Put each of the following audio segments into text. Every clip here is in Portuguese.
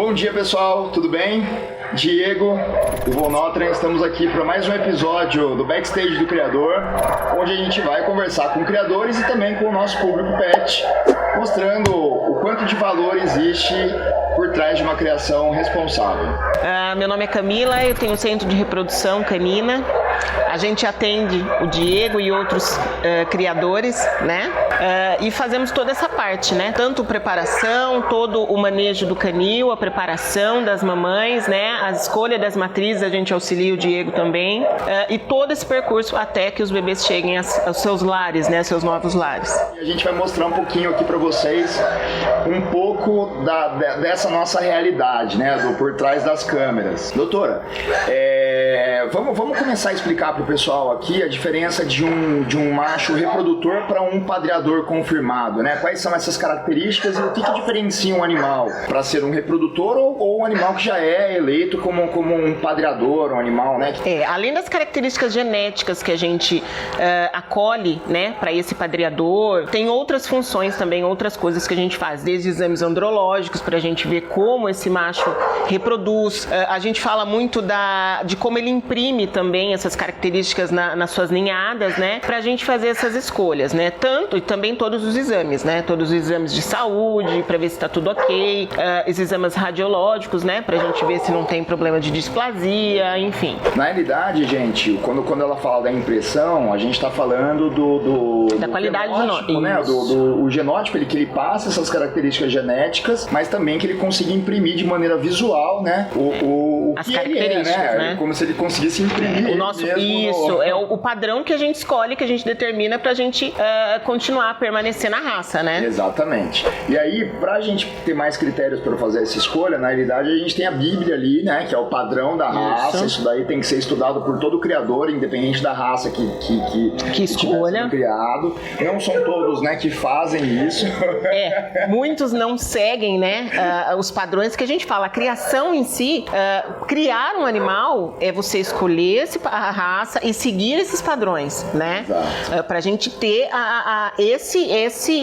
Bom dia, pessoal, tudo bem? Diego e Von Notren, estamos aqui para mais um episódio do Backstage do Criador, onde a gente vai conversar com criadores e também com o nosso público pet, mostrando o quanto de valor existe por trás de uma criação responsável. Meu nome é Camila, eu tenho um centro de reprodução canina. A gente atende o Diego e outros criadores, né? E fazemos toda essa parte, né? Tanto preparação, todo o manejo do canil, a preparação das mamães, né? A escolha das matrizes, a gente auxilia o Diego também. E todo esse percurso até que os bebês cheguem aos seus lares, né? Seus novos lares. E a gente vai mostrar um pouquinho aqui para vocês, um pouco dessa nossa realidade, né? Do por trás das câmeras. Doutora, vamos começar a explicar para o pessoal aqui a diferença de um macho reprodutor para um padreador confirmado, né? Quais são essas características e o que diferencia um animal para ser um reprodutor ou um animal que já é eleito como um padreador, um animal, né? Além das características genéticas que a gente acolhe, né, para esse padreador, tem outras funções também, outras coisas que a gente faz, desde exames andrológicos para a gente ver como esse macho reproduz. A gente fala muito de como ele imprime também essas características nas suas ninhadas, né, para a gente fazer essas escolhas, né, tanto e também todos os exames, né, todos os exames de saúde para ver se está tudo ok, os exames radiológicos, né, para a gente ver se não tem problema de displasia, enfim. Na realidade, gente, quando ela fala da impressão, a gente está falando da qualidade genótipo, né, o genótipo, que ele passa essas características genéticas, mas também que ele consiga imprimir de maneira visual, né, as que características, ele é, né? né? Como se ele conseguisse imprimir é o padrão que a gente escolhe, que a gente determina pra gente continuar a permanecer na raça, né? Exatamente. E aí, pra gente ter mais critérios para fazer essa escolha, na realidade a gente tem a Bíblia ali, né? Que é o padrão da raça. Isso daí tem que ser estudado por todo criador, independente da raça que escolha. Criado. Não são todos, né, que fazem isso. Muitos não seguem, né, os padrões que a gente fala. A criação em si, criar um animal é você escolher a raça e seguir esses padrões, né? Pra gente ter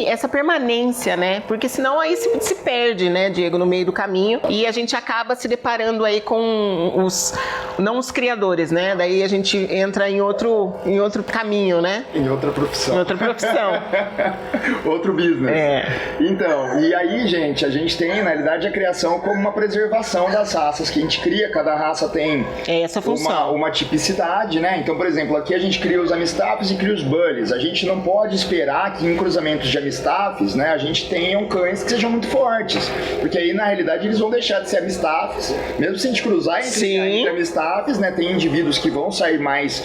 essa permanência, né? Porque senão aí se perde, né, Diego, no meio do caminho, e a gente acaba se deparando aí com não os criadores, né? Daí a gente entra em outro caminho, né? Em outra profissão. Outro business. Então, e aí, gente, a gente tem, na realidade, a criação como uma preservação das raças que a gente cria. Cada raça tem essa função. Uma tipicidade, né? Então, por exemplo, aqui a gente cria os amistaphs e cria os bullies. A gente não pode esperar que em cruzamentos de amistaphs, né, a gente tenham cães que sejam muito fortes, porque aí, na realidade, eles vão deixar de ser amistaphs, mesmo se a gente cruzar entre amistaphs, né, tem indivíduos que vão sair mais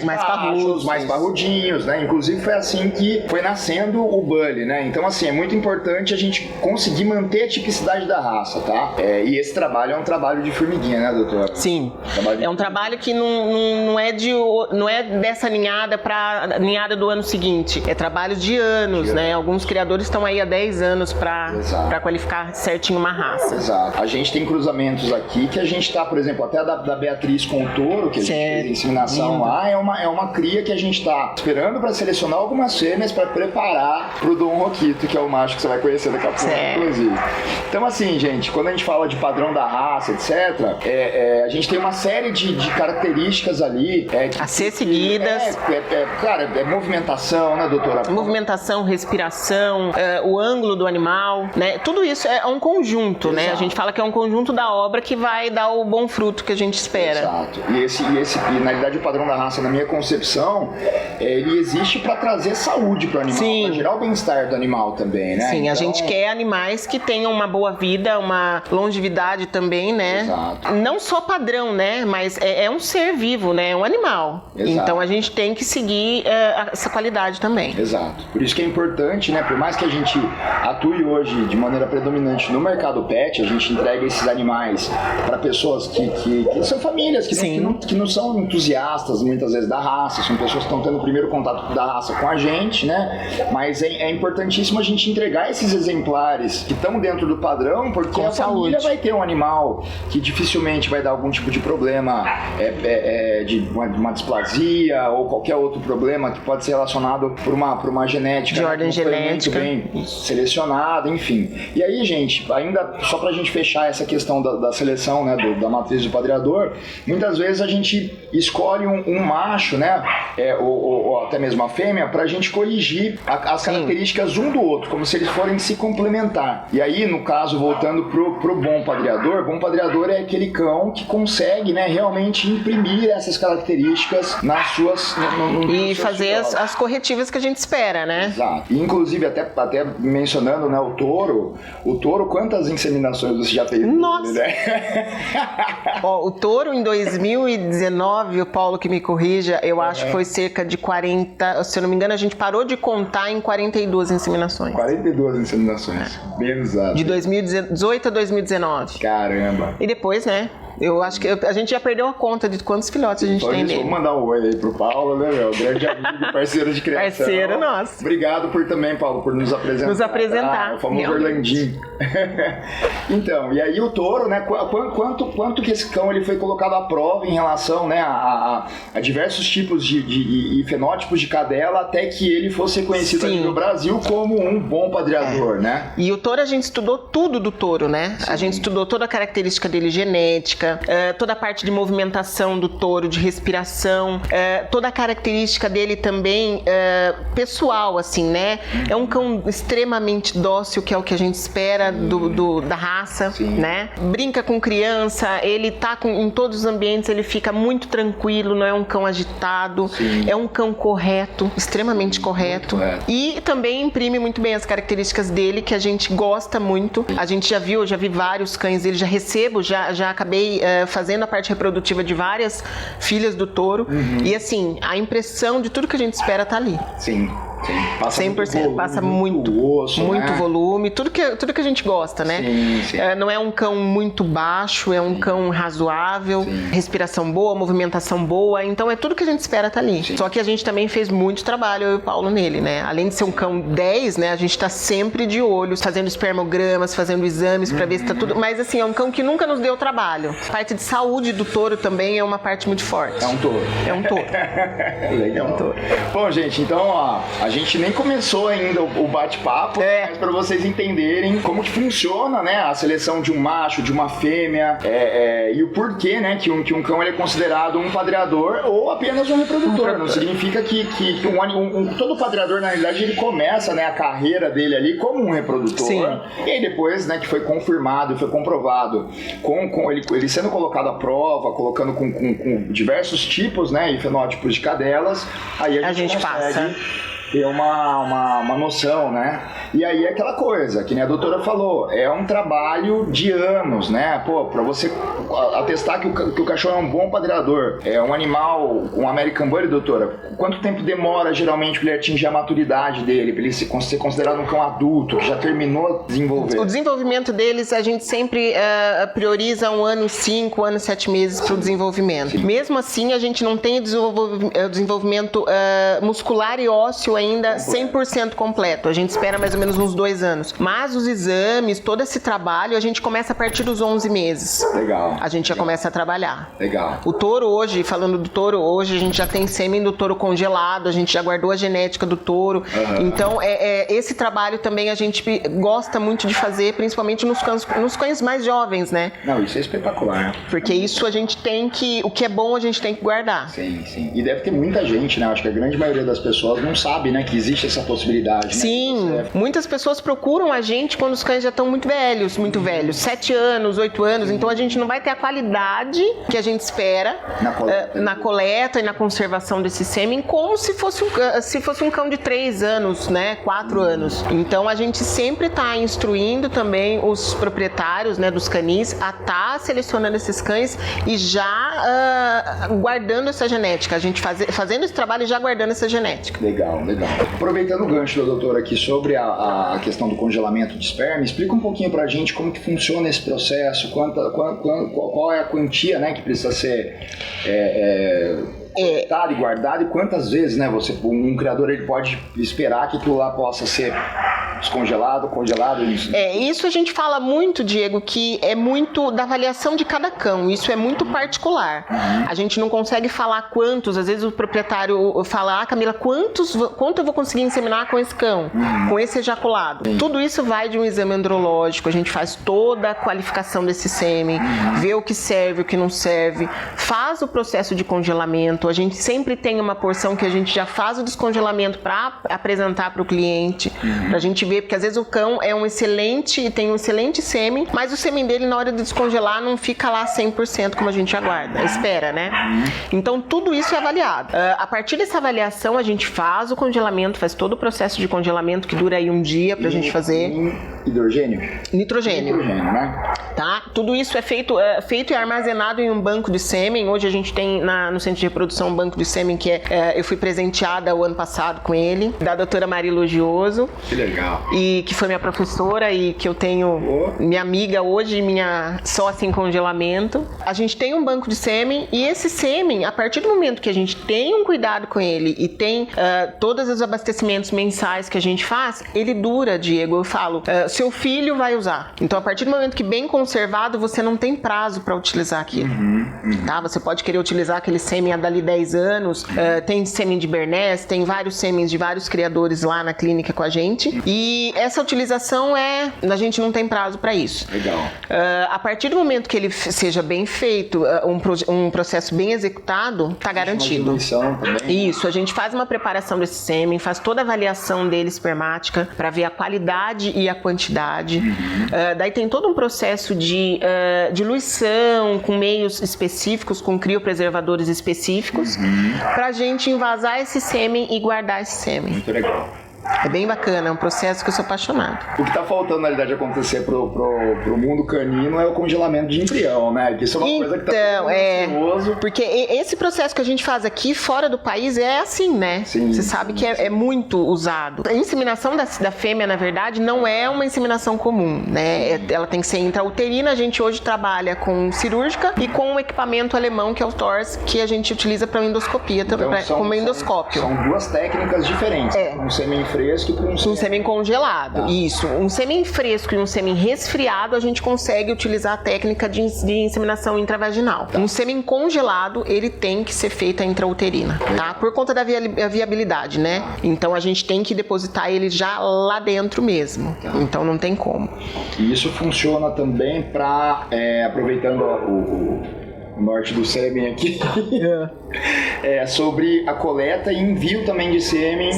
baixos, mais parrudinhos, né? Inclusive foi assim que foi nascendo o bully, né? Então, assim, é muito importante a gente conseguir manter a tipicidade da raça, tá? E esse trabalho é um trabalho de formiguinha, né, doutora? Sim. É um trabalho que não é dessa ninhada para ninhada do ano seguinte. É trabalho de anos, né? Alguns criadores estão aí há 10 anos para qualificar certinho uma raça. Exato. A gente tem cruzamentos aqui que a gente tá, por exemplo, até da Beatriz com o touro, que a gente fez inseminação lá, é uma cria que a gente tá esperando para selecionar algumas fêmeas para preparar pro Dom Roquito, que é o macho que você vai conhecer daqui a pouco, inclusive. Então, assim, gente, quando a gente fala de padrão da raça, etc., a gente tem uma série de características ali a ser seguidas. Cara, movimentação, né, doutora? Movimentação, respiração, o ângulo do animal, né? Tudo isso é um conjunto, Exato. Né? A gente fala que é um conjunto da obra que vai dar o bom fruto que a gente espera. Exato. E na realidade, o padrão da raça, na minha concepção, ele existe para trazer saúde para o animal, para gerar o bem-estar do animal também, né? Sim, então... a gente quer animais que tenham uma boa vida, uma longevidade também, né? Exato. Não só padrão, né? Mas é um ser vivo, né? É um animal. Exato. Então a gente tem que seguir essa qualidade também. Exato. Por isso que é importante, né? Por mais que a gente atue hoje de maneira predominante no mercado pet, a gente entrega esses animais para pessoas que são famílias, que não são entusiastas muitas vezes da raça, são pessoas que estão tendo o primeiro contato da raça com a gente, né? Mas é importantíssimo a gente entregar esses exemplares que estão dentro do padrão, porque a família vai ter um animal que dificilmente vai dar algum tipo de problema de uma displasia ou qualquer outro problema que pode ser relacionado por uma genética. De ordem genética. Muito bem selecionada, enfim. E aí, gente, ainda só pra gente fechar essa questão da seleção, né, da matriz do padreador, muitas vezes a gente escolhe um macho, né, ou até mesmo a fêmea, pra gente corrigir as características um do outro, como se eles forem se complementar. E aí, no caso, voltando pro bom padreador é aquele cão que consegue, né, realmente imprimir essas características nas suas... e fazer as corretivas que a gente espera, né? Exato. E, inclusive, até mencionando, né, o touro, quantas inseminações você já fez? Nossa! Né? Ó, o touro em 2019, o Paulo que me corrija, eu acho que foi cerca de 40, se eu não me engano, a gente parou de contar em 42 inseminações. 42 inseminações. Bem exato. De 2018 a 2019. Caramba. E depois, né? Eu acho que a gente já perdeu a conta de quantos filhotes a gente tem nele. Vamos mandar um oi aí pro Paulo, né, meu? Grande amigo, parceiro de criação. Parceiro nosso. Obrigado também, Paulo, por nos apresentar. O famoso Orlandinho. Então, e aí o touro, né? Quanto que esse cão ele foi colocado à prova em relação, né, a diversos tipos de fenótipos de cadela, até que ele fosse reconhecido aqui no Brasil como um bom padreador, né? E o touro, a gente estudou tudo do touro, né? Sim. A gente estudou toda a característica dele genética, toda a parte de movimentação do touro, de respiração, toda a característica dele também pessoal, assim, né? É um cão extremamente dócil, que é o que a gente espera da raça, né? Brinca com criança, ele tá em todos os ambientes, ele fica muito tranquilo, não é um cão agitado, é um cão correto, extremamente correto. E também imprime muito bem as características dele, que a gente gosta muito. A gente eu já vi vários cães dele, já acabei fazendo a parte reprodutiva de várias filhas do touro. E assim, a impressão de tudo que a gente espera tá ali. Sim. Passa 100%, muito volume, passa muito osso, muito né? volume, tudo que a gente gosta, né? Sim. Não é um cão muito baixo, é um cão razoável, respiração boa, movimentação boa, então é tudo que a gente espera tá ali. Só que a gente também fez muito trabalho, eu e o Paulo, nele, né? Além de ser um cão 10, né? A gente tá sempre de olho, fazendo espermogramas, fazendo exames pra ver se tá tudo, mas assim, é um cão que nunca nos deu trabalho. A parte de saúde do touro também é uma parte muito forte. É um touro. Legal. É um touro. Bom, gente, então, ó, a gente nem começou ainda o bate-papo, mas para vocês entenderem como que funciona, né, a seleção de um macho, de uma fêmea, e o porquê, né, que um cão ele é considerado um padreador ou apenas um reprodutor. Não significa que todo padreador, na realidade, ele começa, né, a carreira dele ali como um reprodutor. Sim. E aí depois, né, que foi confirmado, foi comprovado, com ele sendo colocado à prova, colocando com diversos tipos, né, e fenótipos de cadelas, aí a gente passa ter uma noção, né? E aí é aquela coisa, que nem a doutora falou, é um trabalho de anos, né? Pô, pra você atestar que o cachorro é um bom padreador, é um animal, um American Bully, doutora, quanto tempo demora geralmente pra ele atingir a maturidade dele, pra ele ser considerado um cão adulto, que já terminou de desenvolver? O desenvolvimento deles, a gente sempre prioriza 1 ano, 5 anos, 7 meses pro desenvolvimento. Mesmo assim, a gente não tem o desenvolvimento muscular e ósseo ainda 100% completo. A gente espera mais ou menos uns 2 anos. Mas os exames, todo esse trabalho, a gente começa a partir dos 11 meses. Legal. A gente já começa a trabalhar. Legal. O touro hoje, falando do touro hoje, a gente já tem sêmen do touro congelado, a gente já guardou a genética do touro. Então, esse trabalho também a gente gosta muito de fazer, principalmente nos cães mais jovens, né? Não, isso é espetacular. Porque isso a gente tem que... O que é bom a gente tem que guardar. Sim. E deve ter muita gente, né? Acho que a grande maioria das pessoas não sabe, né, que existe essa possibilidade. Sim, né? Muitas pessoas procuram a gente quando os cães já estão muito velhos, 7 anos, 8 anos, então a gente não vai ter a qualidade que a gente espera na coleta e na conservação desse sêmen, como se fosse um cão de 3 anos, né, 4 anos. Então a gente sempre está instruindo também os proprietários, né, dos canis a estar selecionando esses cães e já guardando essa genética, a gente fazendo esse trabalho e já guardando essa genética. Legal. Aproveitando o gancho da doutora aqui sobre a questão do congelamento de esperma, explica um pouquinho pra gente como que funciona esse processo, qual é a quantia, né, que precisa ser coletado e guardado, e quantas vezes, né, um criador ele pode esperar que aquilo lá possa ser descongelado, congelado? Isso a gente fala muito, Diego, que é muito da avaliação de cada cão, isso é muito particular. A gente não consegue falar quantos, às vezes o proprietário fala, Camila, quanto eu vou conseguir inseminar com esse cão, com esse ejaculado? Tudo isso vai de um exame andrológico, a gente faz toda a qualificação desse sêmen, vê o que serve, o que não serve, faz o processo de congelamento, a gente sempre tem uma porção que a gente já faz o descongelamento para apresentar para o cliente, pra gente ver, porque às vezes o cão tem um excelente sêmen, mas o sêmen dele na hora de descongelar não fica lá 100% como a gente aguarda, espera, né? Então tudo isso é avaliado. A partir dessa avaliação a gente faz o congelamento, faz todo o processo de congelamento que dura aí um dia pra gente fazer. Hidrogênio? Nitrogênio, né? Tá? Tudo isso é feito e armazenado em um banco de sêmen. Hoje a gente tem no centro de reprodução um banco de sêmen que eu fui presenteada o ano passado com ele, da doutora Maria Logioso. Que legal. E que foi minha professora e que eu tenho minha amiga hoje, minha sócia em congelamento. A gente tem um banco de sêmen e esse sêmen, a partir do momento que a gente tem um cuidado com ele e tem todos os abastecimentos mensais que a gente faz, ele dura, Diego. Eu falo, seu filho vai usar. Então, a partir do momento que bem conservado, você não tem prazo para utilizar aquilo. Tá? Você pode querer utilizar aquele sêmen há dali 10 anos. Tem sêmen de Bernese, tem vários sêmens de vários criadores lá na clínica com a gente. E essa utilização a gente não tem prazo para isso. Legal. A partir do momento que ele seja bem feito, um processo bem executado, tá garantido. Isso, a gente faz uma preparação desse sêmen, faz toda a avaliação dele espermática para ver a qualidade e a quantidade. Daí tem todo um processo de diluição com meios específicos, com criopreservadores específicos, pra gente envasar esse sêmen e guardar esse sêmen. Muito legal. É bem bacana, é um processo que eu sou apaixonado. O que está faltando, na realidade, acontecer pro mundo canino é o congelamento de embrião, né? Isso é uma coisa que tá ansioso. Porque esse processo que a gente faz aqui, fora do país, é assim, né? Sim, você sabe que é muito usado. A inseminação da fêmea, na verdade, não é uma inseminação comum, né? Ela tem que ser intrauterina. A gente hoje trabalha com cirúrgica e com um equipamento alemão, que é o TORS, que a gente utiliza para endoscopia, como endoscópio. São duas técnicas diferentes. Um sêmen fresco e para um sêmen congelado. Isso. Um sêmen fresco e um sêmen resfriado, a gente consegue utilizar a técnica de inseminação intravaginal. Um sêmen congelado, ele tem que ser feito a intrauterina, tá? Por conta da viabilidade, né? Então a gente tem que depositar ele já lá dentro mesmo. Então não tem como. E isso funciona também para, aproveitando o norte do sêmen aqui, sobre a coleta e envio também de sêmen.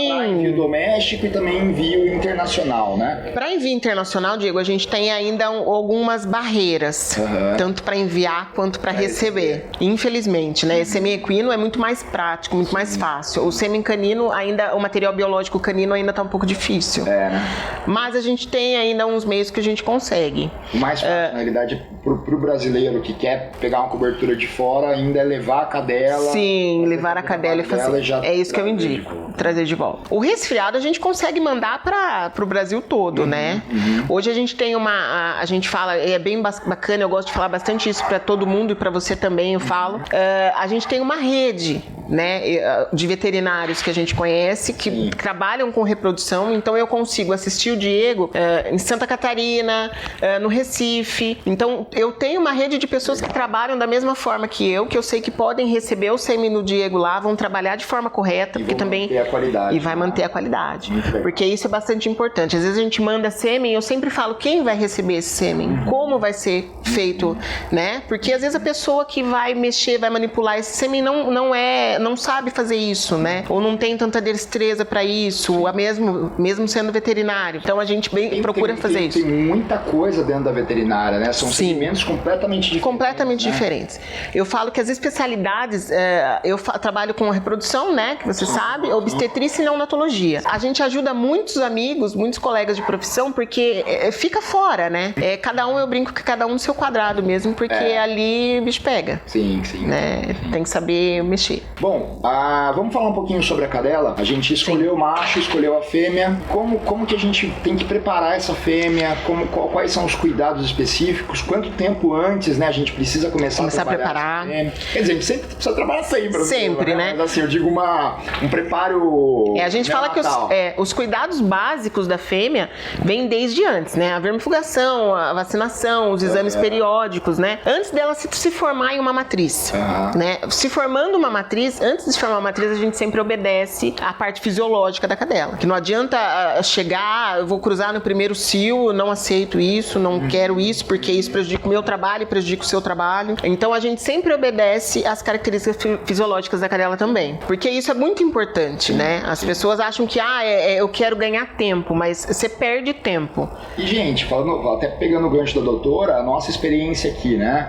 Para envio doméstico e também envio internacional, né? Para envio internacional, Diego, a gente tem ainda algumas barreiras, tanto para enviar quanto para receber. Infelizmente, né? Esse sêmen equino é muito mais prático, muito mais fácil. O sêmen canino, o material biológico canino ainda está um pouco difícil. Né? Mas a gente tem ainda uns meios que a gente consegue. O mais fácil, na realidade, pro brasileiro que quer pegar uma cobertura de fora, ainda é levar a cadela. Sim, levar a cadela e fazer. É isso que eu indico, trazer de volta. O resfriado a gente consegue mandar para o Brasil todo, né? Hoje a gente tem a gente fala, é bem bacana, eu gosto de falar bastante isso para todo mundo e para você também, eu falo. A gente tem uma rede, né, de veterinários que a gente conhece, que trabalham com reprodução, então eu consigo assistir o Diego em Santa Catarina, no Recife. Então eu tenho uma rede de pessoas que trabalham da mesma forma que eu sei que podem receber o sêmen no Diego lá, vão trabalhar de forma correta, porque também manter a qualidade, vai manter a qualidade, porque isso é bastante importante. Às vezes a gente manda sêmen, eu sempre falo quem vai receber esse sêmen, como vai ser feito, né? Porque às vezes a pessoa que vai mexer, vai manipular esse sêmen não sabe fazer isso, né? Ou não tem tanta destreza para isso, mesmo sendo veterinário. Então a gente procura fazer isso. Tem muita coisa dentro da veterinária, né? São segmentos completamente diferentes. Completamente diferentes. Eu falo que as especialidades, eu trabalho com reprodução, né? Que você sabe, obstetrícia e neonatologia. A gente ajuda muitos amigos, muitos colegas de profissão, porque fica fora, né? Eu brinco que cada um no seu quadrado mesmo, porque ali o bicho pega. Sim. Né? Tem que saber mexer. Bom, Bom, vamos falar um pouquinho sobre a cadela. A gente escolheu o macho, escolheu a fêmea. Como que a gente tem que preparar essa fêmea? Quais são os cuidados específicos? Quanto tempo antes, né, a gente precisa começar a preparar? Quer dizer, a gente sempre precisa trabalhar sempre. Sempre, né? Mas assim, eu digo um preparo. A gente fala que os cuidados básicos da fêmea vêm desde antes, né? A vermifugação, a vacinação, os exames periódicos, né? Antes dela se formar em uma matriz, né? Se formando uma matriz, antes de se formar uma matriz, a gente sempre obedece à parte fisiológica da cadela. Que não adianta chegar, eu vou cruzar no primeiro cio, não aceito isso, não quero isso, porque isso prejudica o meu trabalho e prejudica o seu trabalho. Então a gente sempre obedece às características fisiológicas da cadela também. Porque isso é muito importante, né? As pessoas acham que, eu quero ganhar tempo, mas você perde tempo. E, gente, até pegando o gancho da doutora, a nossa experiência aqui, né?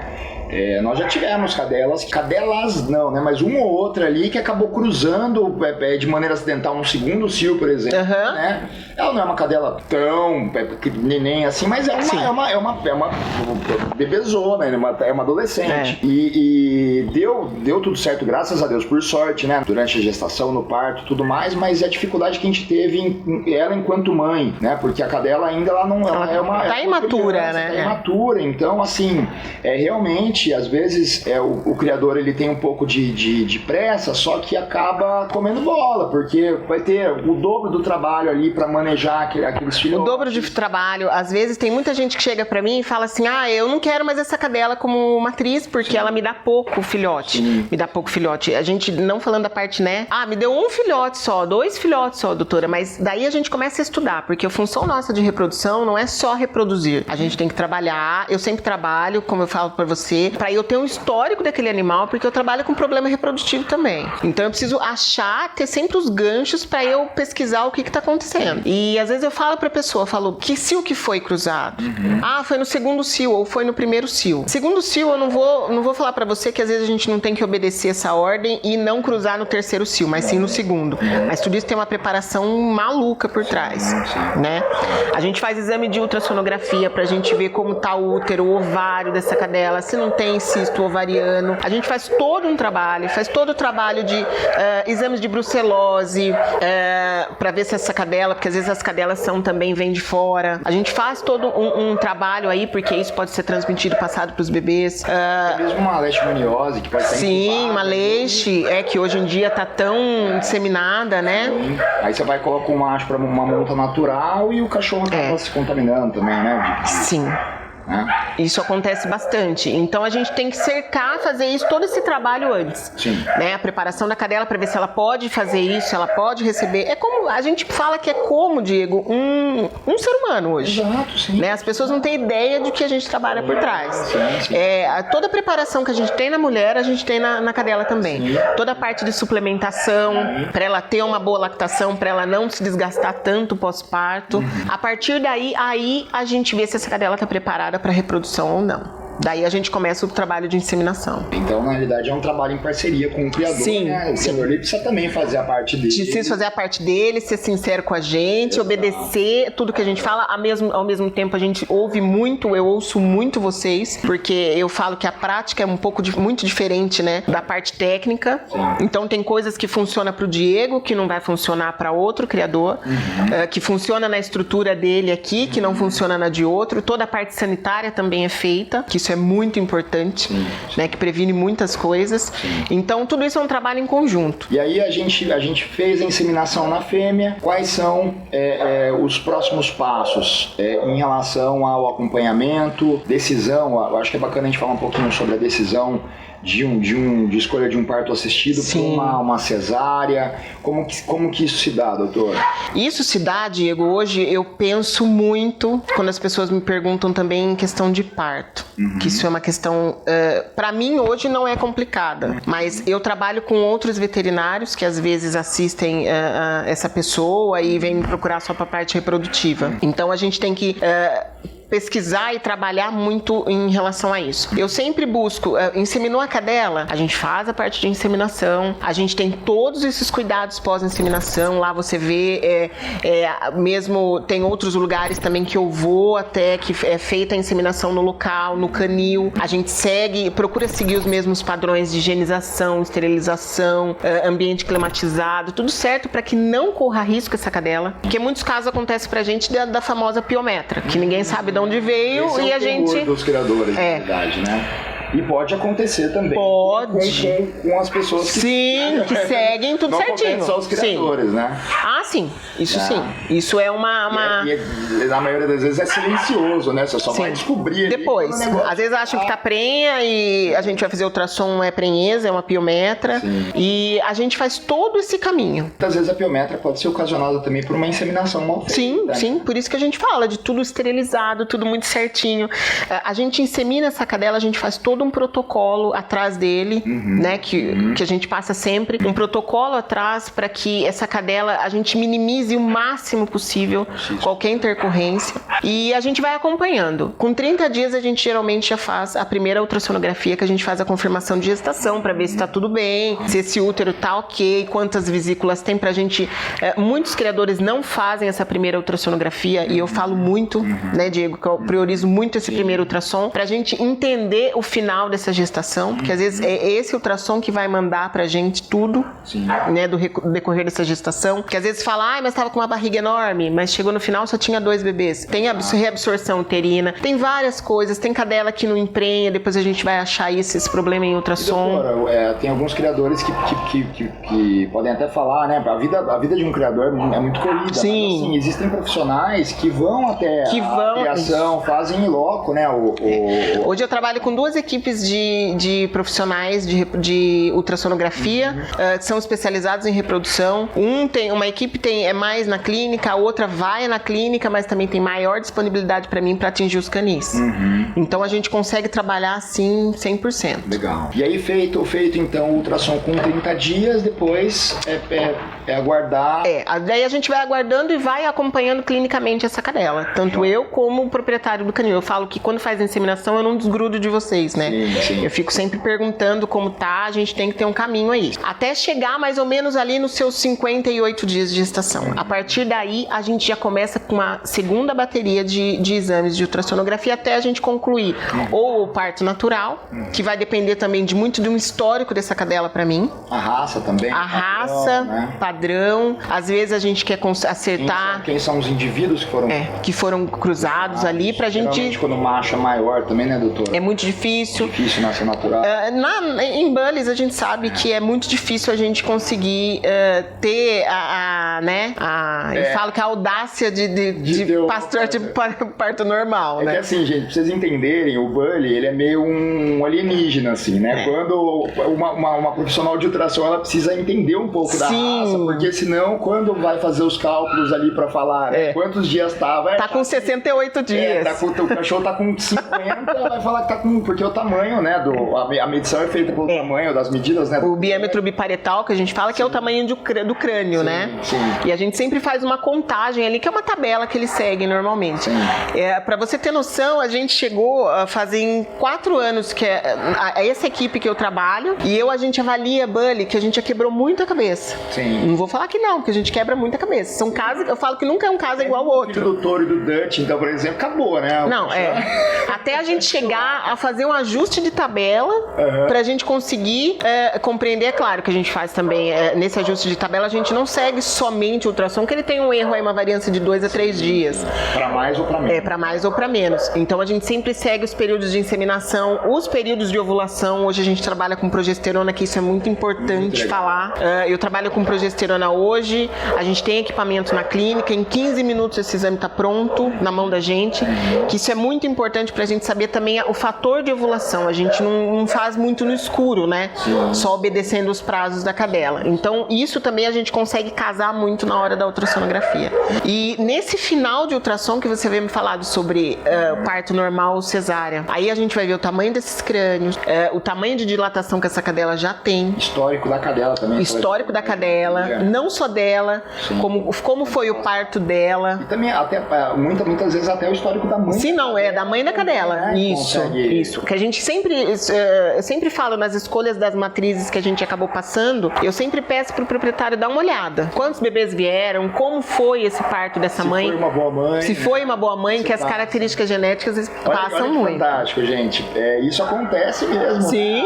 Nós já tivemos cadelas não, né? Mas uma ou outra ali que acabou cruzando de maneira acidental um segundo cio, por exemplo, né? Ela não é uma cadela tão neném assim, mas é uma bebezona, é uma adolescente. E deu tudo certo, graças a Deus, por sorte, né? Durante a gestação, no parto, tudo mais, mas é a dificuldade que a gente teve ela enquanto mãe, né? Porque a cadela ainda ela tá imatura, criança, né? Tá imatura, então assim, realmente às vezes o criador ele tem um pouco de pressa, só que acaba comendo bola, porque vai ter o dobro do trabalho ali para manejar aqueles filhotes. O dobro de trabalho. Às vezes tem muita gente que chega para mim e fala assim, eu não quero mais essa cadela como matriz, porque ela me dá pouco filhote. Me dá pouco filhote. A gente, não falando da parte, né? Me deu um filhote só, 2 filhotes só, doutora, mas daí a gente começa a estudar, porque a função nossa de reprodução não é só reproduzir. A gente tem que trabalhar, eu sempre trabalho, como eu falo para você, para eu ter um histórico daquele animal, porque eu trabalho com problema reprodutivo também. Então eu preciso ter sempre os ganchos para eu pesquisar o que está acontecendo. E às vezes eu falo para a pessoa, que cio que foi cruzado? Foi no segundo cio ou foi no primeiro cio. Segundo cio eu não vou falar para você que às vezes a gente não tem que obedecer essa ordem e não cruzar no terceiro cio, mas sim no segundo. Mas tudo isso tem uma preparação maluca por trás, né? A gente faz exame de ultrassonografia pra gente ver como tá o útero, o ovário dessa cadela, se não tem cisto ovariano. A gente faz todo o trabalho de exames de brucelose, para ver se essa cadela, porque às vezes as cadelas vêm de fora. A gente faz todo um trabalho aí, porque isso pode ser transmitido, passado para os bebês. É mesmo uma leishmaniose que pode ser incubada, uma leixe, que hoje em dia tá tão disseminada, né? Sim. Aí você vai e coloca o macho para uma monta natural e o cachorro acaba se contaminando também, né? Sim. Isso acontece bastante. Então a gente tem que fazer isso, todo esse trabalho antes. Né? A preparação da cadela para ver se ela pode fazer isso, se ela pode receber. É como a gente fala que é como, Diego, um ser humano hoje. Exato, sim. Né? As pessoas não têm ideia do que a gente trabalha por trás. Sim. Toda a preparação que a gente tem na mulher, a gente tem na cadela também. Sim. Toda a parte de suplementação, para ela ter uma boa lactação, para ela não se desgastar tanto pós-parto. A partir daí, a gente vê se essa cadela está preparada para reprodução ou não. Daí a gente começa o trabalho de inseminação. Então, na realidade, é um trabalho em parceria com o criador, né? O criador precisa também fazer a parte dele. Precisa fazer a parte dele, ser sincero com a gente, obedecer tudo que a gente fala. Ao mesmo tempo, a gente ouve muito, eu ouço muito vocês, porque eu falo que a prática é muito diferente, né, da parte técnica. Então, tem coisas que funcionam para o Diego, que não vai funcionar para outro criador, que funciona na estrutura dele aqui, que não funciona na de outro. Toda a parte sanitária também é feita, que isso é muito importante, né, que previne muitas coisas. Então, tudo isso é um trabalho em conjunto. E aí a gente fez a inseminação na fêmea. Quais são os próximos passos em relação ao acompanhamento, decisão? Eu acho que é bacana a gente falar um pouquinho sobre a decisão de escolha de um parto assistido por uma cesárea. Como que isso se dá, doutora? Isso se dá, Diego, hoje eu penso muito, quando as pessoas me perguntam também em questão de parto, que isso é uma questão, para mim hoje não é complicada, mas eu trabalho com outros veterinários que às vezes assistem essa pessoa e vêm me procurar só para a parte reprodutiva. Então a gente tem que pesquisar e trabalhar muito em relação a isso. Eu sempre busco, inseminou a cadela, a gente faz a parte de inseminação, a gente tem todos esses cuidados pós-inseminação, lá você vê, mesmo tem outros lugares também que eu vou até, que é feita a inseminação no local, no canil, a gente procura seguir os mesmos padrões de higienização, esterilização, ambiente climatizado, tudo certo para que não corra risco essa cadela, porque muitos casos acontecem pra gente da famosa piometra, que ninguém sabe de onde veio. Esse e é a gente dos criadores, na verdade, né? E pode acontecer também com as pessoas que... Sim, que seguem tudo certinho. Não só os criadores, né? Ah, sim. Isso sim. Isso é uma... E na maioria das vezes é silencioso, né? Você só vai descobrir depois. Às vezes acham que tá prenha e a gente vai fazer ultrassom, não é prenheza, é uma piometra. Sim. E a gente faz todo esse caminho. Muitas vezes a piometra pode ser ocasionada também por uma inseminação mal feita. Sim, sim. Por isso que a gente fala de tudo esterilizado, tudo muito certinho. A gente insemina essa cadela, a gente faz todo um protocolo atrás dele, né, que a gente passa sempre, um protocolo atrás para que essa cadela, a gente minimize o máximo possível qualquer intercorrência e a gente vai acompanhando. Com 30 dias a gente geralmente já faz a primeira ultrassonografia, que a gente faz a confirmação de gestação para ver se tá tudo bem, se esse útero tá ok, quantas vesículas tem pra gente. Muitos criadores não fazem essa primeira ultrassonografia e eu falo muito, né, Diego, que eu priorizo muito esse primeiro ultrassom pra gente entender o final dessa gestação, porque às vezes é esse ultrassom que vai mandar pra gente tudo, né, do decorrer dessa gestação, que às vezes fala, mas tava com uma barriga enorme, mas chegou no final só tinha 2 bebês. Tem reabsorção uterina, tem várias coisas, tem cadela que não emprenha, depois a gente vai achar esses problemas em ultrassom. E, doutora, tem alguns criadores que podem até falar, né, a vida de um criador é muito corrida. Sim. Mas, assim, existem profissionais que vão até a criação, fazem em loco, né, Hoje eu trabalho com 2 equipes de profissionais de ultrassonografia, que são especializados em reprodução. Uma equipe é mais na clínica, a outra vai na clínica, mas também tem maior disponibilidade para mim para atingir os canis. Então a gente consegue trabalhar assim 100%. Legal. E aí feito então o ultrassom com 30 dias, depois é aguardar. Daí a gente vai aguardando e vai acompanhando clinicamente essa cadela. Tanto eu como o proprietário do canil. Eu falo que quando faz a inseminação eu não desgrudo de vocês, né? Sim. Eu fico sempre perguntando como tá, a gente tem que ter um caminho aí. Até chegar mais ou menos ali nos seus 58 dias de gestação. A partir daí, a gente já começa com uma segunda bateria de exames de ultrassonografia até a gente concluir ou o parto natural, que vai depender também muito de um histórico dessa cadela pra mim. A raça também. A raça, né? Padrão. Às vezes a gente quer acertar... Quem são os indivíduos que foram cruzados ali pra gente... Quando o macho é maior também, né, doutor? É muito difícil. Difícil nascer natural. Em bullies a gente sabe que é muito difícil a gente conseguir ter eu falo que a audácia de pastor de parto normal, né? Que assim, gente, pra vocês entenderem, o bully, ele é meio um alienígena, assim, né? Quando uma profissional de ultrassom, ela precisa entender um pouco da raça, porque senão, quando vai fazer os cálculos ali pra falar quantos dias tava... Tá com 68 dias. O cachorro tá com 50, vai falar que tá com... Porque o tamanho, né, a medição é feita pelo tamanho das medidas, né? O biômetro biparietal, que a gente fala, que é o tamanho do crânio, né? Sim. E a gente sempre faz uma contagem ali, que é uma tabela que eles seguem normalmente. Pra você ter noção, a gente chegou a fazer em 4 anos, que é essa equipe que eu trabalho, e a gente avalia bully, que a gente já quebrou muito a cabeça. Sim. Não vou falar que não, porque a gente quebra muito a cabeça. São casos, eu falo que nunca é um caso igual ao outro. O do touro e do Dutch, então, por exemplo, acabou, né? Não, até a gente chegar a fazer um ajuste de tabela pra gente conseguir compreender. É claro que a gente faz também, nesse ajuste de tabela, a gente não segue somente o ultrassom, que ele tem um erro aí, uma variância de 2 a 3 dias. Pra mais ou pra menos. Pra mais ou pra menos. Então a gente sempre segue os períodos de inseminação, os períodos de ovulação. Hoje a gente trabalha com progesterona, que isso é muito importante falar. Eu trabalho com progesterona hoje, a gente tem equipamento na clínica, em 15 minutos esse exame tá pronto na mão da gente, que isso é muito importante pra gente saber também o fator de ovulação iluminação, a gente não faz muito no escuro, né? Sim. Só obedecendo os prazos da cadela. Então, isso também a gente consegue casar muito na hora da ultrassonografia. E nesse final de ultrassom que você veio me falar sobre parto normal ou cesárea, aí a gente vai ver o tamanho desses crânios, o tamanho de dilatação que essa cadela já tem. Histórico da cadela também. Histórico da cadela, não só dela, como foi o parto dela. E também, até, muitas vezes, até o histórico da mãe. Sim, não, da mãe da cadela. Isso. Que a gente eu sempre falo nas escolhas das matrizes que a gente acabou passando, eu sempre peço pro proprietário dar uma olhada. Quantos bebês vieram, como foi esse parto dessa mãe. Se foi uma boa mãe. Se foi uma boa mãe, que as características genéticas passam olha muito. Fantástico, gente. Isso acontece mesmo. Sim.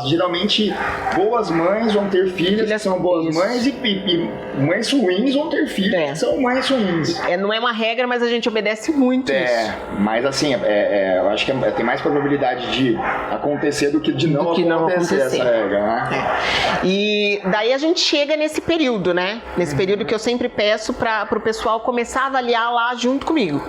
Geralmente, boas mães vão ter filhas que são boas mães e mães ruins vão ter filhos que são mães ruins. Não é uma regra, mas a gente obedece muito isso. Mas assim, eu acho que tem mais probabilidade de acontecer do que de não acontecer essa regra, né? E daí a gente chega nesse período, né? Nesse período que eu sempre peço para o pessoal começar a avaliar lá junto comigo.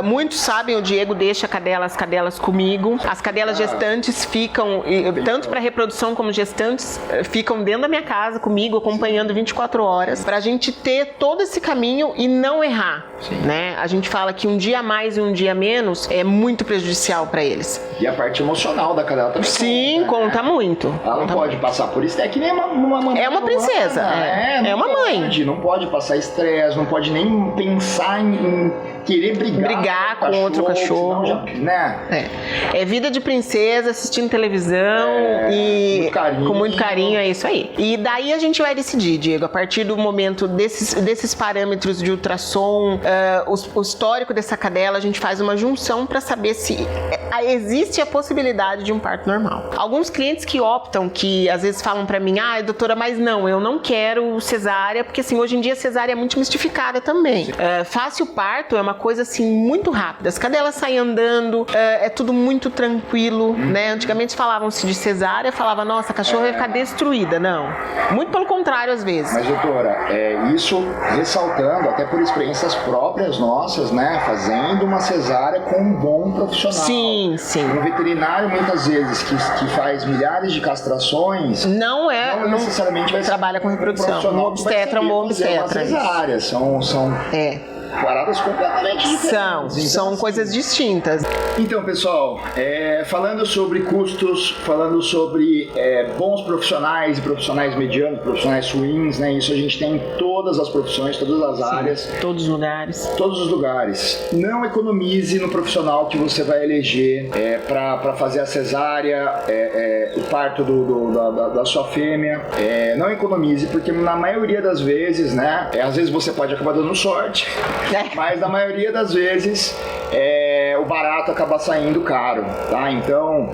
Muitos sabem, o Diego deixa as cadelas comigo. As cadelas gestantes ficam, tanto para reprodução como gestantes, ficam dentro da minha casa comigo, acompanhando 24 horas, pra gente ter todo esse caminho e não errar, né? A gente fala que um dia a mais e um dia a menos é muito prejudicial para eles. E a parte emocional da cadela também. Sim, conta muito. Ela não pode passar por isso. É que nem uma mãe. É uma princesa. É uma mãe. Não pode passar estresse, não pode nem pensar em querer brigar com outro cachorro. Senão né? É vida de princesa, assistindo televisão e com muito carinho, é isso aí. E daí a gente vai decidir, Diego, a partir do momento desses parâmetros de ultrassom, o histórico dessa cadela, a gente faz uma junção para saber se existe a possibilidade de um parto normal. Alguns clientes que optam, que às vezes falam para mim, doutora, mas não, eu não quero cesárea, porque assim, hoje em dia a cesárea é muito mistificada também. Fácil parto é uma coisa assim muito rápida. As cadelas saem andando, é tudo muito tranquilo, né? Antigamente falavam-se de cesárea, falava, nossa, a cachorra vai ficar destruída. Não. Muito pelo contrário, às vezes. Mas, doutora, isso ressaltando, até por experiências próprias nossas, né? Fazendo uma cesárea com um bom profissional. Sim. Um veterinário, muitas vezes, que faz milhares de castrações, não necessariamente vai trabalha com reprodução. Um obstetra, um bom obstetra. Cesárea, são paradas completamente diferentes. São coisas distintas. Então, pessoal, falando sobre custos, falando sobre bons profissionais e profissionais medianos, profissionais ruins, né? Isso a gente tem em todas as profissões, todas as áreas. Todos os lugares. Todos os lugares. Não economize no profissional que você vai eleger para fazer a cesárea, o parto da sua fêmea. Não economize, porque na maioria das vezes, né? Às vezes você pode acabar dando sorte. Mas na maioria das vezes o barato acaba saindo caro, tá? Então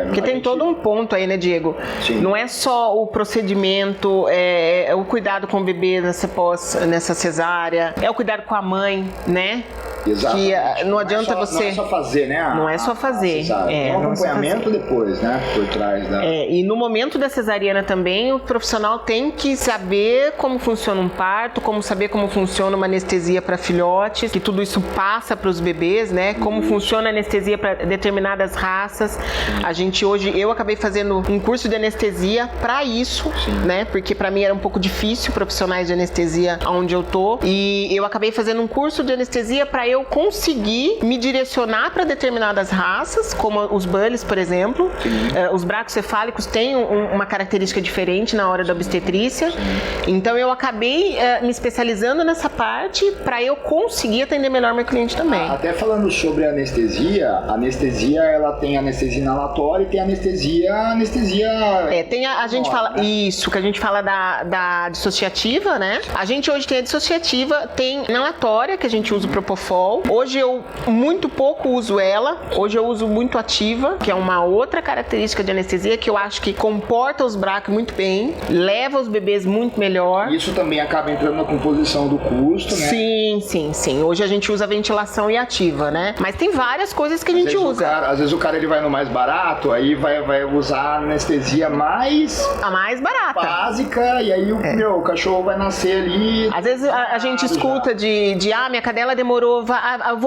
porque tem todo um ponto aí, né, Diego? Sim. Não é só o procedimento, é o cuidado com o bebê nessa cesárea, é o cuidado com a mãe, né? Exatamente. Que não adianta você... Não é só fazer, né? Não é só fazer. Tem um acompanhamento depois, né? Por trás da... E no momento da cesariana também, o profissional tem que saber como funciona um parto, saber como funciona uma anestesia para filhotes, que tudo isso passa para os bebês, né? Como funciona a anestesia para determinadas raças. Eu acabei fazendo um curso de anestesia para isso, né? Porque para mim era um pouco difícil profissionais de anestesia onde eu tô. E eu acabei fazendo um curso de anestesia para eu conseguir me direcionar para determinadas raças, como os bullies, por exemplo. Os bracocefálicos têm uma característica diferente na hora da obstetrícia. Então eu acabei me especializando nessa parte para eu conseguir atender melhor meu cliente também. Até falando sobre a anestesia ela tem anestesia inalatória e tem anestesia... A gente fala isso, que a gente fala da dissociativa, né? A gente hoje tem a dissociativa, tem inalatória, que a gente usa o Propofol. Hoje eu muito pouco uso ela. Hoje eu uso muito ativa, que é uma outra característica de anestesia que eu acho que comporta os bracos muito bem, leva os bebês muito melhor. Isso também acaba entrando na composição do custo, né? Sim. Hoje a gente usa ventilação e ativa, né? Mas tem várias coisas que a gente usa. Às vezes o cara ele vai no mais barato, aí vai usar a anestesia a mais barata, básica, e aí o cachorro vai nascer ali. Às vezes a gente escuta de minha cadela demorou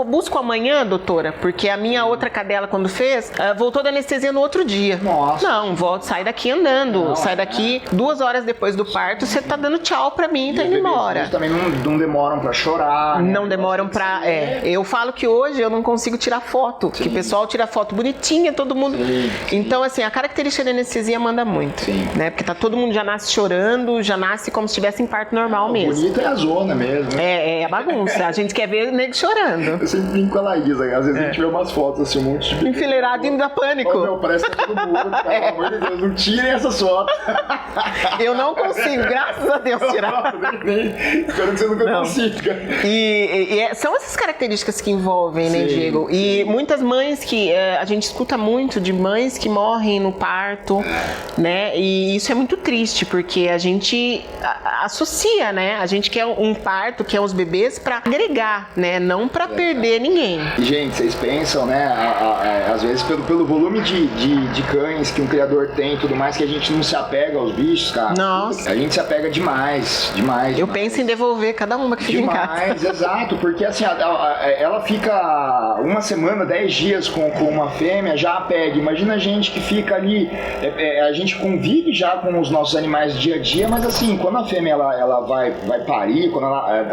busco amanhã, doutora, porque a minha outra cadela, quando fez, voltou da anestesia no outro dia. Nossa. Não, sai daqui andando. Sai daqui 2 horas depois do parto, você tá dando tchau pra mim e tá indo embora. Eles também não demoram pra chorar. Não demoram pra... Eu falo que hoje eu não consigo tirar foto, que o pessoal tira foto bonitinha, todo mundo... Sim. Então, assim, a característica da anestesia manda muito. Sim. Né? Porque tá todo mundo já nasce chorando, já nasce como se estivesse em parto normal mesmo. Bonito é a zona mesmo. É a bagunça. A gente quer ver nego chorando. Eu sempre brinco com a Laís, às vezes a gente vê umas fotos assim, um monte de... Enfileirado indo dar pânico. Meu, parece que tá todo mundo, cara, pelo amor de Deus, não tirem essas fotos. Eu não consigo, graças a Deus, tirar. Espero que você nunca consiga. São essas características que envolvem, né, Sim, Diego? E muitas mães que... a gente escuta muito de mães que morrem no parto, né? E isso é muito triste, porque a gente associa, né? A gente quer um parto, quer os bebês pra agregar, né? Não pra perder ninguém. E, gente, vocês pensam, né? Às vezes, pelo volume de cães que um criador tem e tudo mais, que a gente não se apega aos bichos, cara. Nossa. A gente se apega demais. Eu penso em devolver cada uma que fica em casa. Demais, exato, porque assim, ela fica 1 semana, 10 dias com uma fêmea, já apega. Imagina a gente que fica ali, a gente convive já com os nossos animais dia a dia, mas assim, quando a fêmea ela vai parir, quando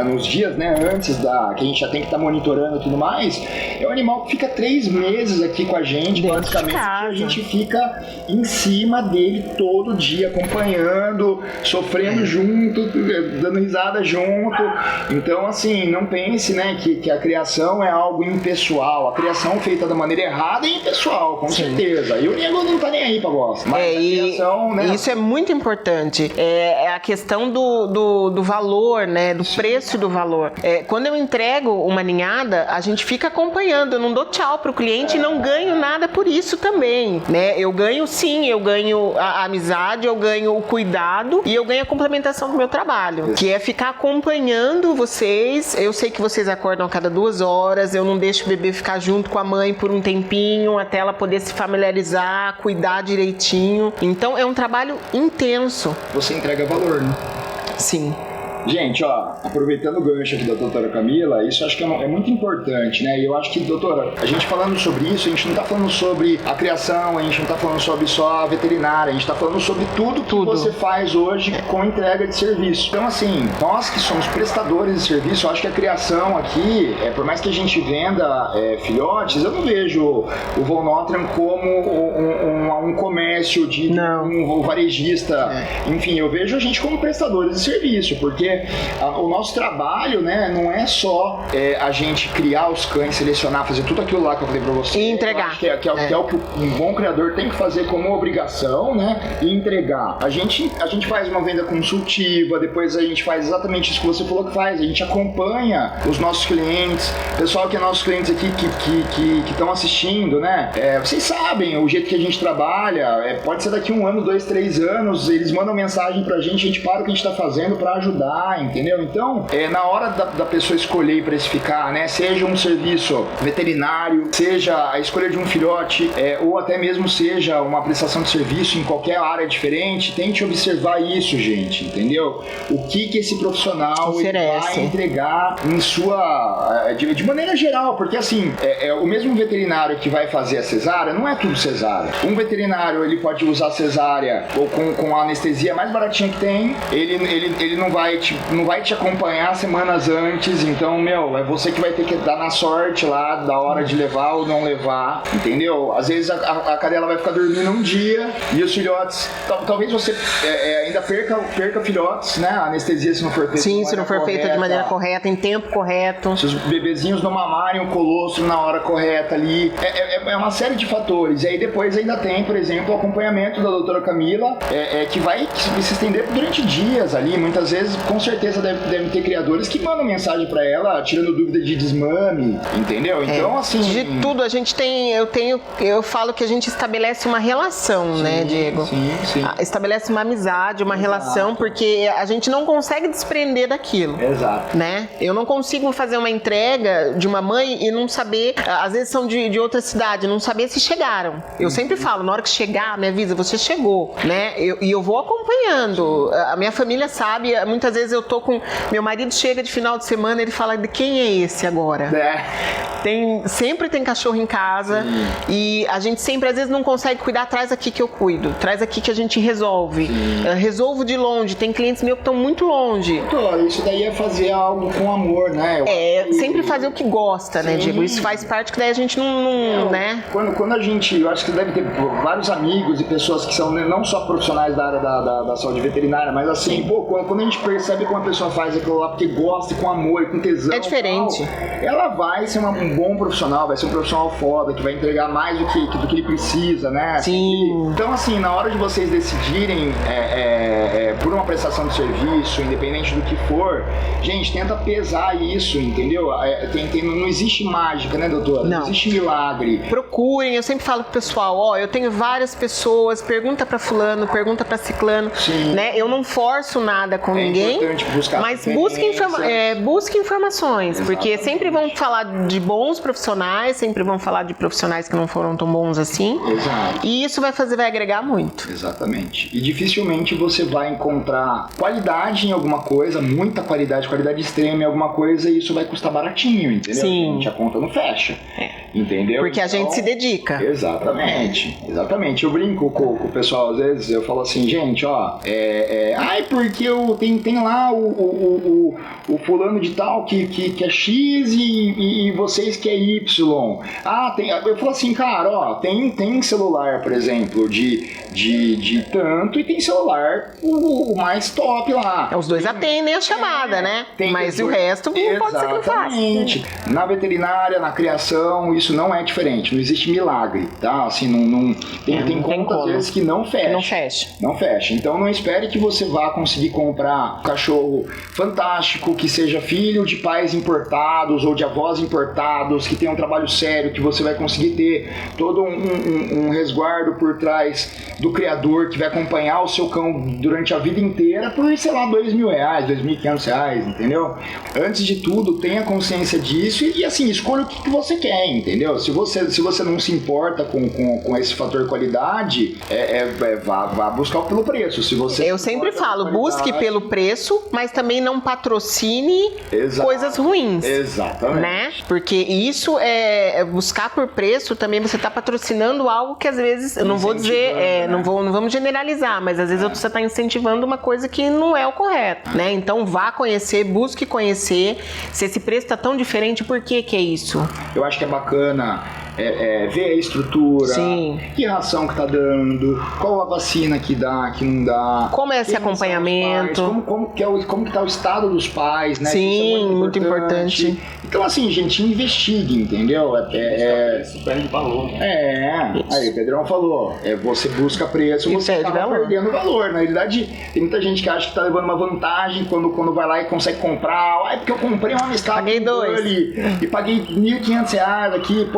nos dias, né, antes que a gente já tem que estar monitorando e tudo mais, é um animal que fica 3 meses aqui com a gente, praticamente, a gente fica em cima dele todo dia, acompanhando, sofrendo junto, dando risada junto. Então, assim, não pense, né, que a criação é algo impessoal. A criação feita da maneira errada é impessoal, com certeza. E o nego não tá nem aí pra bosta. Mas a criação, né? Isso é muito importante. É a questão do valor, né, do preço do valor. Quando eu entrego uma ninhada, a gente fica acompanhando. Eu não dou tchau pro cliente e não ganho nada por isso também, né? Eu ganho, sim, eu ganho a amizade, eu ganho o cuidado e eu ganho a complementação do meu trabalho, que é ficar acompanhando vocês. Eu sei que vocês acordam a cada 2 horas, eu não deixo o bebê ficar junto com a mãe por um tempinho, até ela poder se familiarizar, cuidar direitinho. Então é um trabalho intenso. Você entrega valor, né? Sim. Gente, ó, aproveitando o gancho aqui da doutora Camila, isso acho que é muito importante, né? E eu acho que, doutora, a gente falando sobre isso, a gente não tá falando sobre a criação, a gente não tá falando sobre só a veterinária, a gente tá falando sobre tudo que você faz hoje com entrega de serviço. Então, assim, nós que somos prestadores de serviço, eu acho que a criação aqui, por mais que a gente venda filhotes, eu não vejo o Von Notrand como um comércio de um varejista. Enfim, eu vejo a gente como prestadores de serviço, porque o nosso trabalho, né, não é só a gente criar os cães, selecionar, fazer tudo aquilo lá que eu falei pra você. E entregar. Que é o que um bom criador tem que fazer como obrigação, né, e entregar. A gente faz uma venda consultiva, depois a gente faz exatamente isso que você falou que faz, a gente acompanha os nossos clientes, pessoal que é nossos clientes aqui que estão assistindo, né, vocês sabem o jeito que a gente trabalha, pode ser daqui 1 ano, 2, 3 anos, eles mandam mensagem pra gente para o que a gente tá fazendo pra ajudar, entendeu? Então, na hora da pessoa escolher e precificar, né, seja um serviço veterinário, seja a escolha de um filhote, ou até mesmo seja uma prestação de serviço em qualquer área diferente, tente observar isso, gente, entendeu? O que esse profissional ele vai entregar em sua... de maneira geral, porque assim, o mesmo veterinário que vai fazer a cesárea, não é tudo cesárea. Um veterinário, ele pode usar a cesárea ou com a anestesia mais baratinha que tem, ele não vai te acompanhar semanas antes, então, é você que vai ter que dar na sorte lá, da hora de levar ou não levar, entendeu? Às vezes a cadela vai ficar dormindo um dia e os filhotes, talvez você ainda perca filhotes, né? A anestesia se não for feita se não for feita de maneira correta, em tempo correto. Se os bebezinhos não mamarem o colostro na hora correta ali, é uma série de fatores. E aí depois ainda tem, por exemplo, o acompanhamento da doutora Camila, que vai se estender durante dias ali, muitas vezes, com certeza devem ter criadores que mandam mensagem pra ela, tirando dúvida de desmame, entendeu? Então, assim... De tudo, a gente tem... Eu falo que a gente estabelece uma relação, né, Diego? Sim. Estabelece uma amizade, uma relação, porque a gente não consegue desprender daquilo. Exato. Né? Eu não consigo fazer uma entrega de uma mãe e não saber... Às vezes são de outra cidade, não saber se chegaram. Eu sempre falo, na hora que chegar, me avisa, você chegou, né? E eu vou acompanhando. A minha família sabe, muitas vezes vezes eu tô com... Meu marido chega de final de semana, ele fala, de quem é esse agora? Sempre tem cachorro em casa. Sim. E a gente sempre, às vezes, não consegue cuidar, traz aqui que eu cuido, traz aqui que a gente resolve. Resolvo de longe, tem clientes meus que estão muito longe. Isso daí é fazer algo com amor, né? Sempre fazer o que gosta, né, Diego? Isso faz parte que daí a gente não né? Quando a gente, eu acho que deve ter vários amigos e pessoas que são não só profissionais da área da saúde veterinária, mas assim, quando a gente percebe que uma pessoa faz aquilo lá porque gosta, com amor, com tesão, é diferente. Ela vai ser um bom profissional, vai ser um profissional foda, que vai entregar mais do que ele precisa, né? Sim. Então, assim, na hora de vocês decidirem por uma prestação de serviço, independente do que for, gente, tenta pesar isso, entendeu? Não existe mágica, né, doutora? Não existe milagre. Procurem, eu sempre falo pro pessoal, eu tenho várias pessoas, pergunta pra fulano, pergunta pra ciclano, né? Eu não forço nada com ninguém, mas busque informações, porque sempre vão falar de bons profissionais, sempre vão falar de profissionais que não foram tão bons assim. Exato. E isso vai agregar muito. Exatamente. E dificilmente você vai encontrar qualidade em alguma coisa, muita qualidade extrema em alguma coisa, e isso vai custar baratinho, entendeu? Sim. A conta não fecha. Entendeu? Porque a gente se dedica. Exatamente. Eu brinco com o pessoal, às vezes, eu falo assim, gente, porque tem lá o fulano de tal que é X e vocês que é Y. Eu falo assim, cara, tem celular, por exemplo, de tanto, e tem celular o mais top lá. Os dois atendem a chamada, né? Mas o resto não pode ser que eu faça. Exatamente. Na veterinária, na criação, isso não é diferente. Não existe milagre, tá? Assim, não tem conta, às vezes, que não fecha. Não fecha. Então, não espere que você vá conseguir comprar um cachorro fantástico, que seja filho de pais importados ou de avós importados, que tenha um trabalho sério, que você vai conseguir ter todo um resguardo por trás do criador, que vai acompanhar o seu cão durante a vida inteira por, sei lá, R$2.000, R$2.500, entendeu? Antes de tudo, tenha consciência disso e assim, escolha o que você quer, entendeu? Se você não se importa com esse fator qualidade, vá buscar pelo preço. Eu sempre falo, busque pelo preço, mas também não patrocine coisas ruins. Exatamente. Né? Porque isso buscar por preço, também você está patrocinando algo que às vezes, eu não vou dizer, não vamos generalizar, mas às vezes você está incentivando uma coisa que não é o correto, né? Então vá conhecer, busque conhecer. Se esse preço está tão diferente, por que é isso? Eu acho que é bacana ver a estrutura, Sim. Que ração que tá dando, qual a vacina que dá, que não dá. Como é esse acompanhamento? Como que tá o estado dos pais, né? Sim, isso é muito importante. Então, assim, gente, investigue, entendeu? Isso perde valor. Né? Aí o Pedrão falou, você busca preço, você acaba perdendo valor. Na realidade, tem muita gente que acha que tá levando uma vantagem quando vai lá e consegue comprar. Porque eu comprei uma Amistad, paguei 2 e paguei R$1.500 aqui,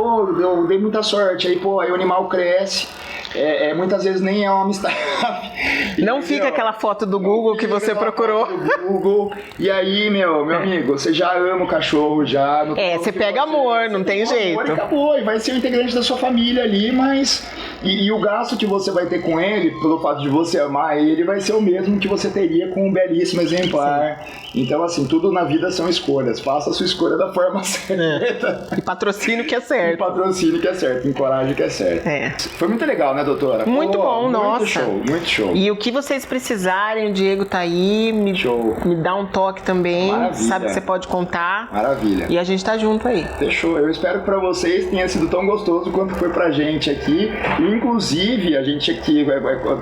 eu dei muita sorte. Aí o animal cresce. Muitas vezes nem é uma Amistad. Não fica aquela foto do Google que você procurou. Google. E aí, meu amigo, você já ama o cachorro, já. Você pega amor, não tem jeito. Amor, e acabou, e vai ser um integrante da sua família ali, mas... E o gasto que você vai ter com ele, pelo fato de você amar ele, vai ser o mesmo que você teria com um belíssimo exemplar. Sim. Então, assim, tudo na vida são escolhas. Faça a sua escolha da forma certa. E patrocínio que é certo. E patrocínio que é certo, encoraje que é certo. Foi muito legal, né, doutora? Muito bom, nossa. Muito show. E o que vocês precisarem, o Diego tá aí, me dá um toque também. Maravilha. Sabe que você pode contar. Maravilha. E a gente tá junto aí. Fechou. Eu espero que pra vocês tenha sido tão gostoso quanto foi pra gente aqui. Inclusive, a gente aqui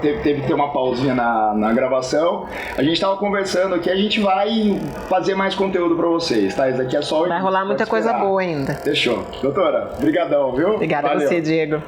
teve que ter uma pausinha na gravação. A gente tava conversando aqui, a gente vai fazer mais conteúdo pra vocês, tá? Isso aqui é só... Vai rolar muita coisa boa ainda. Fechou. Doutora, brigadão, viu? Obrigada a você, Diego.